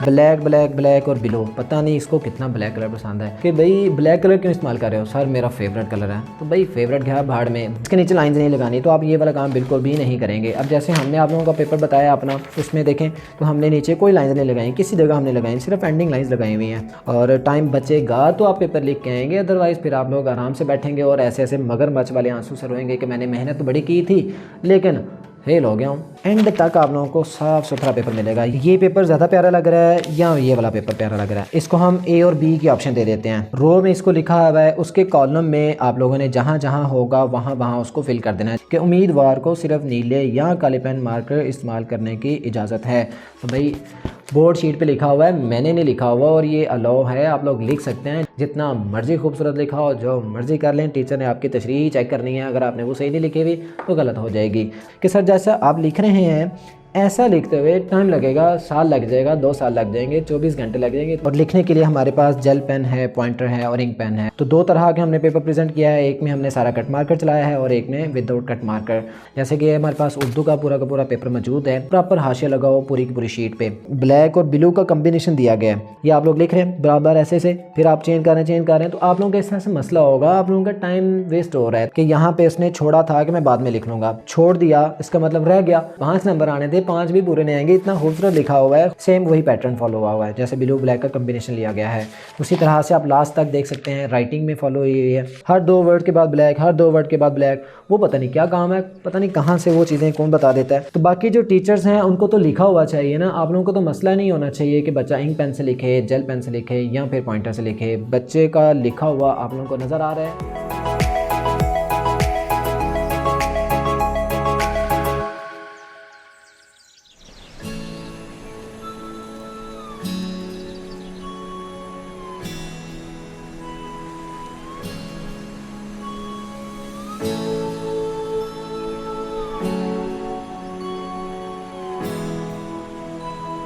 Black black black और blue, पता नहीं इसको कितना ब्लैक कलर पसंद है कि भाई ब्लैक कलर क्यों इस्तेमाल कर रहे हो सर, मेरा फेवरेट कलर है। तो भाई फेवरेट गया भाड़ में, इसके नीचे लाइंस नहीं लगानी, तो आप ये वाला काम बिल्कुल भी नहीं करेंगे। अब जैसे हमने आप लोगों का पेपर बताया अपना, उसमें देखें तो हमने नीचे कोई लाइंस नहीं लगाई, किसी जगह हमने लगाई, सिर्फ एंडिंग लाइंस लगाई हुई हैं। और टाइम बचेगा तो आप पेपर लिख के आएंगे, अदरवाइज़ फिर आप लोग आराम से बैठेंगे और ऐसे ऐसे मगरमच्छ वाले आंसू से रोएंगे कि मैंने मेहनत तो बड़ी की थी लेकिन फेल हो गया हूँ। एंड तक आप लोगों को साफ़ सुथरा पेपर मिलेगा। ये पेपर ज़्यादा प्यारा लग रहा है या ये वाला पेपर प्यारा लग रहा है, इसको हम ए और बी की ऑप्शन दे देते हैं। रो में इसको लिखा हुआ है, उसके कॉलम में आप लोगों ने जहाँ जहाँ होगा वहाँ वहाँ उसको फिल कर देना है कि उम्मीदवार को सिर्फ नीले या काले पेन मार्कर इस्तेमाल करने की इजाज़त है। तो भाई बोर्ड शीट पे लिखा हुआ है, मैंने नहीं लिखा हुआ और ये अलाउ है, आप लोग लिख सकते हैं जितना मर्जी खूबसूरत लिखा हो, जो मर्जी कर लें। टीचर ने आपकी तशरीह चेक करनी है, अगर आपने वो सही नहीं लिखी हुई तो गलत हो जाएगी कि सर जैसा आप लिख रहे हैं ऐसा लिखते हुए टाइम लगेगा, साल लग जाएगा, 2 साल लग जाएंगे, 24 घंटे लग जाएंगे। और लिखने के लिए हमारे पास जेल पेन है, पॉइंटर है और इंक पेन है। तो 2 तरह के हमने पेपर प्रेजेंट किया है, एक में हमने सारा कट मार्कर चलाया है और एक में विदाउट कट मार्कर। जैसे कि हमारे पास उर्दू का पूरा पेपर मौजूद है, प्रॉपर हाशिया लगाओ पूरी की पूरी शीट पे, ब्लैक और ब्लू का कम्बिनेशन दिया गया है, ये आप लोग लिख रहे हैं बराबर ऐसे से, फिर आप चेंज कर रहे हैं तो आप लोगों का इस तरह से मसला होगा, आप लोगों का टाइम वेस्ट हो रहा है कि यहाँ पे इसने छोड़ा था कि मैं बाद में लिख लूंगा, छोड़ दिया इसका मतलब रह गया, 5 नंबर आने थे, 5 भी पूरे नहीं आएंगे। इतना खूबसूरत लिखा हुआ है, सेम वही पैटर्न फॉलो हुआ है, जैसे ब्लू ब्लैक का कम्बिनेशन लिया गया है, उसी तरह से आप लास्ट तक देख सकते हैं राइटिंग में फॉलो हुई है। हर 2 वर्ड के बाद ब्लैक, हर 2 वर्ड के बाद ब्लैक, वो पता नहीं क्या काम है, पता नहीं कहाँ से वो चीज़ें कौन बता देता है। तो बाकी जो टीचर्स हैं उनको तो लिखा हुआ चाहिए ना, आप लोगों को तो मसला नहीं होना चाहिए कि बच्चा इंक पेन से लिखे, जेल पेन से लिखे या फिर पॉइंटर से लिखे। बच्चे का लिखा हुआ आप लोगों को नज़र आ रहा है।